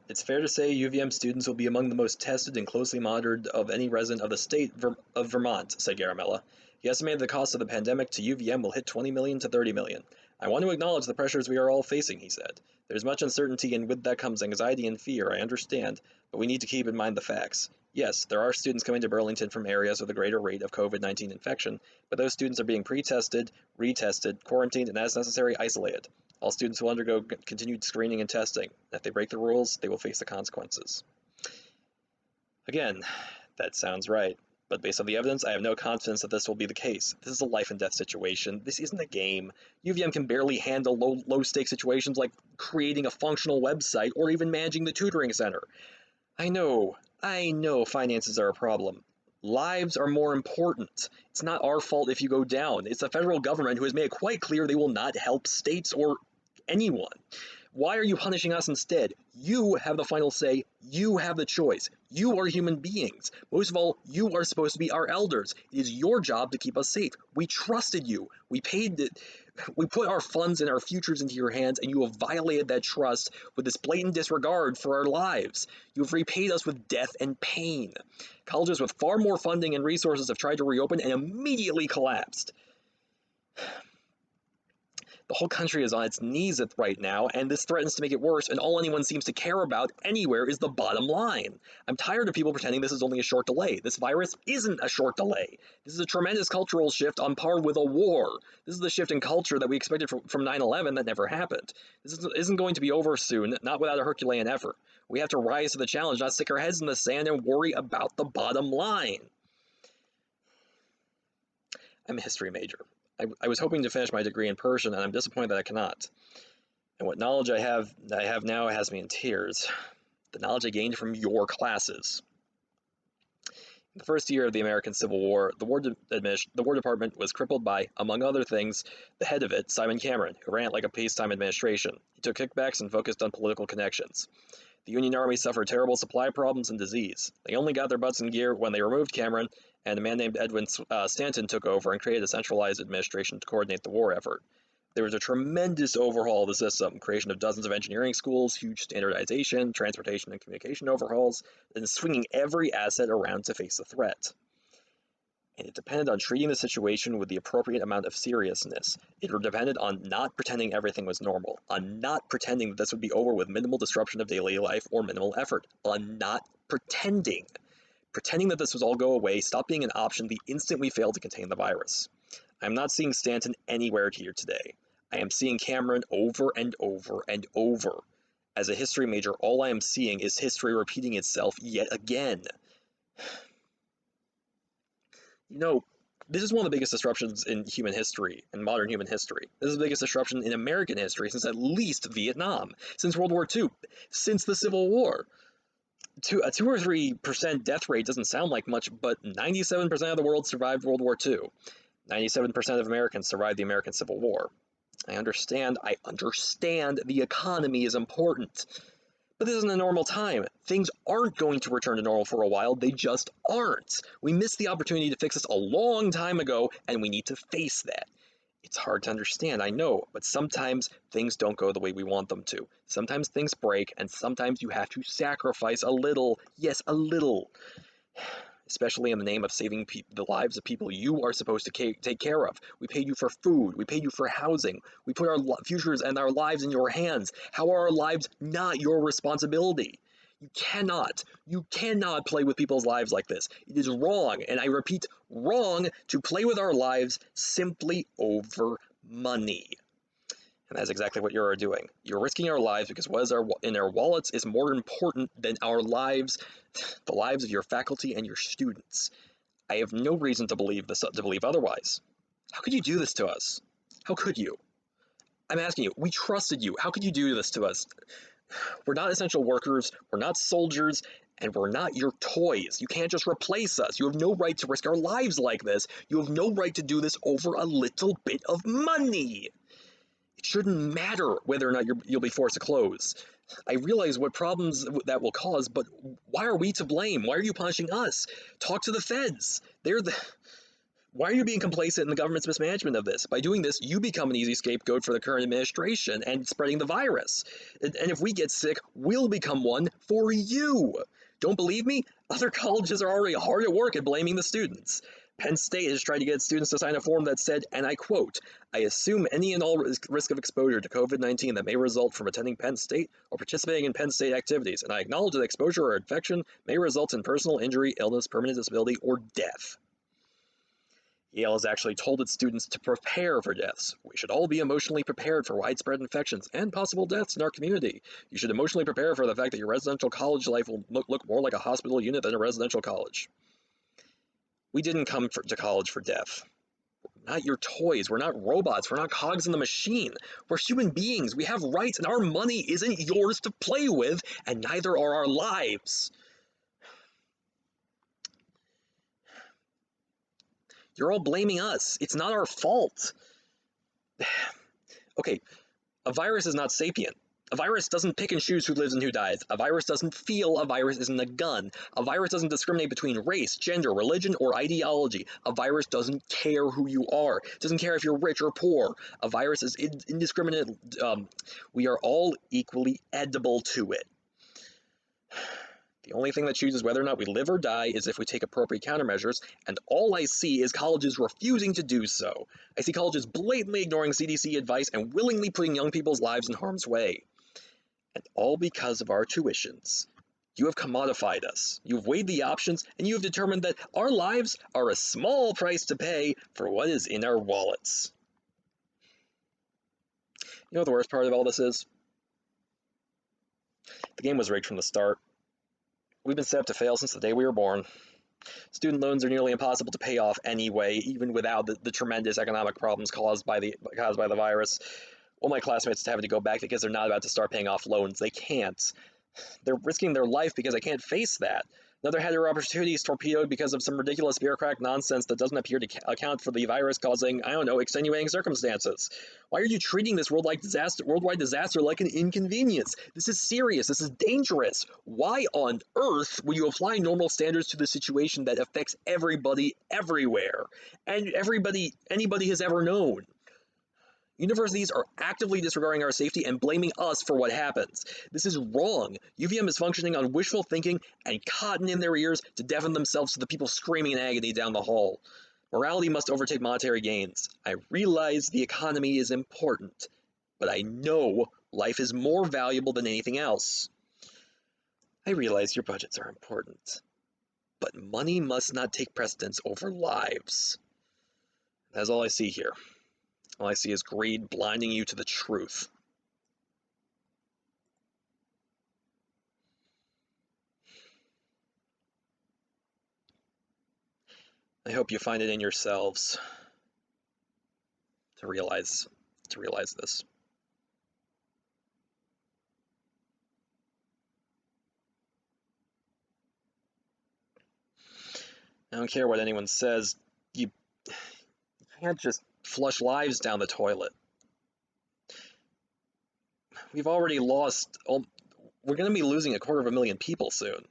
It's fair to say UVM students will be among the most tested and closely monitored of any resident of the state of Vermont, said Garamella. He estimated the cost of the pandemic to UVM will hit 20 million to 30 million. I want to acknowledge the pressures we are all facing, he said. There's much uncertainty, and with that comes anxiety and fear, I understand, but we need to keep in mind the facts. Yes, there are students coming to Burlington from areas with a greater rate of COVID-19 infection, but those students are being pre-tested, retested, quarantined, and as necessary, isolated. All students will undergo continued screening and testing. If they break the rules, they will face the consequences. Again, that sounds right, but based on the evidence, I have no confidence that this will be the case. This is a life and death situation. This isn't a game. UVM can barely handle low-stake situations like creating a functional website or even managing the tutoring center. I know finances are a problem. Lives are more important. It's not our fault if you go down. It's the federal government who has made it quite clear they will not help states or anyone. Why are you punishing us instead? You have the final say. You have the choice. You are human beings. Most of all, you are supposed to be our elders. It is your job to keep us safe. We trusted you. We put our funds and our futures into your hands, and you have violated that trust with this blatant disregard for our lives. You have repaid us with death and pain. Colleges with far more funding and resources have tried to reopen and immediately collapsed. The whole country is on its knees right now, and this threatens to make it worse, and all anyone seems to care about anywhere is the bottom line. I'm tired of people pretending this is only a short delay. This virus isn't a short delay. This is a tremendous cultural shift on par with a war. This is the shift in culture that we expected from 9/11 that never happened. This isn't going to be over soon, not without a Herculean effort. We have to rise to the challenge, not stick our heads in the sand and worry about the bottom line. I'm a history major. I was hoping to finish my degree in person, and I'm disappointed that I cannot. And what knowledge I have now has me in tears. The knowledge I gained from your classes. In the first year of the American Civil War, the War Department was crippled by, among other things, the head of it, Simon Cameron, who ran it like a peacetime administration. He took kickbacks and focused on political connections. The Union Army suffered terrible supply problems and disease. They only got their butts in gear when they removed Cameron, and a man named Edwin Stanton took over and created a centralized administration to coordinate the war effort. There was a tremendous overhaul of the system, creation of dozens of engineering schools, huge standardization, transportation and communication overhauls, and swinging every asset around to face the threat. And it depended on treating the situation with the appropriate amount of seriousness. It depended on not pretending everything was normal, on not pretending that this would be over with minimal disruption of daily life or minimal effort, on not pretending that this would all go away, stop being an option the instant we failed to contain the virus. I'm not seeing Stanton anywhere here today. I am seeing Cameron over and over and over. As a history major, all I am seeing is history repeating itself yet again. You know, this is one of the biggest disruptions in human history, in modern human history. This is the biggest disruption in American history since at least Vietnam, since World War II, since the Civil War. A 2 or 3% death rate doesn't sound like much, but 97% of the world survived World War II. 97% of Americans survived the American Civil War. I understand the economy is important. But this isn't a normal time. Things aren't going to return to normal for a while. They just aren't. We missed the opportunity to fix this a long time ago, and we need to face that. It's hard to understand, I know, but sometimes things don't go the way we want them to. Sometimes things break, and sometimes you have to sacrifice a little. Yes, a little. Especially in the name of saving the lives of people you are supposed to take care of. We paid you for food. We paid you for housing. We put our futures and our lives in your hands. How are our lives not your responsibility? You cannot play with people's lives like this. It is wrong, and I repeat, wrong to play with our lives simply over money. And that's exactly what you're doing. You're risking our lives because what is in our wallets is more important than our lives, the lives of your faculty and your students. I have no reason to believe otherwise. How could you do this to us? How could you? I'm asking you, we trusted you. How could you do this to us? We're not essential workers, we're not soldiers, and we're not your toys. You can't just replace us. You have no right to risk our lives like this. You have no right to do this over a little bit of money. It shouldn't matter whether or not you'll be forced to close. I realize what problems that will cause, but why are we to blame? Why are you punishing us? Talk to the feds. Why are you being complacent in the government's mismanagement of this? By doing this, you become an easy scapegoat for the current administration and spreading the virus. And if we get sick, we'll become one for you. Don't believe me? Other colleges are already hard at work at blaming the students. Penn State has tried to get students to sign a form that said, and I quote, I assume any and all risk of exposure to COVID-19 that may result from attending Penn State or participating in Penn State activities, and I acknowledge that exposure or infection may result in personal injury, illness, permanent disability, or death. Yale has actually told its students to prepare for deaths. We should all be emotionally prepared for widespread infections and possible deaths in our community. You should emotionally prepare for the fact that your residential college life will look more like a hospital unit than a residential college. We didn't come to college for death. We're not your toys. We're not robots. We're not cogs in the machine. We're human beings. We have rights, and our money isn't yours to play with, and neither are our lives. You're all blaming us. It's not our fault. Okay, a virus is not sapient. A virus doesn't pick and choose who lives and who dies. A virus doesn't feel. A virus isn't a gun. A virus doesn't discriminate between race, gender, religion, or ideology. A virus doesn't care who you are. It doesn't care if you're rich or poor. A virus is indiscriminate. We are all equally edible to it. The only thing that chooses whether or not we live or die is if we take appropriate countermeasures, and all I see is colleges refusing to do so. I see colleges blatantly ignoring CDC advice and willingly putting young people's lives in harm's way. And all because of our tuitions. You have commodified us. You've weighed the options, and you have determined that our lives are a small price to pay for what is in our wallets. You know what the worst part of all this is? The game was rigged from the start. We've been set up to fail since the day we were born. Student loans are nearly impossible to pay off anyway, even without the tremendous economic problems caused by the virus. All my classmates having to go back because they're not about to start paying off loans. They can't. They're risking their life because I can't face that. Another had their opportunities torpedoed because of some ridiculous bureaucratic nonsense that doesn't appear to account for the virus causing, I don't know, extenuating circumstances. Why are you treating this worldwide disaster like an inconvenience? This is serious. This is dangerous. Why on earth would you apply normal standards to the situation that affects everybody everywhere and anybody has ever known? Universities are actively disregarding our safety and blaming us for what happens. This is wrong. UVM is functioning on wishful thinking and cotton in their ears to deafen themselves to the people screaming in agony down the hall. Morality must overtake monetary gains. I realize the economy is important, but I know life is more valuable than anything else. I realize your budgets are important, but money must not take precedence over lives. That's all I see here. All I see is greed blinding you to the truth. I hope you find it in yourselves to realize this. I don't care what anyone says. You can't just flush lives down the toilet. We've already lost. We're going to be losing 250,000 people soon.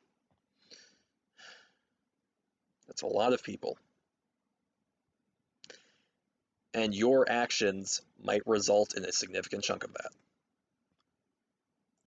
That's a lot of people. And your actions might result in a significant chunk of that.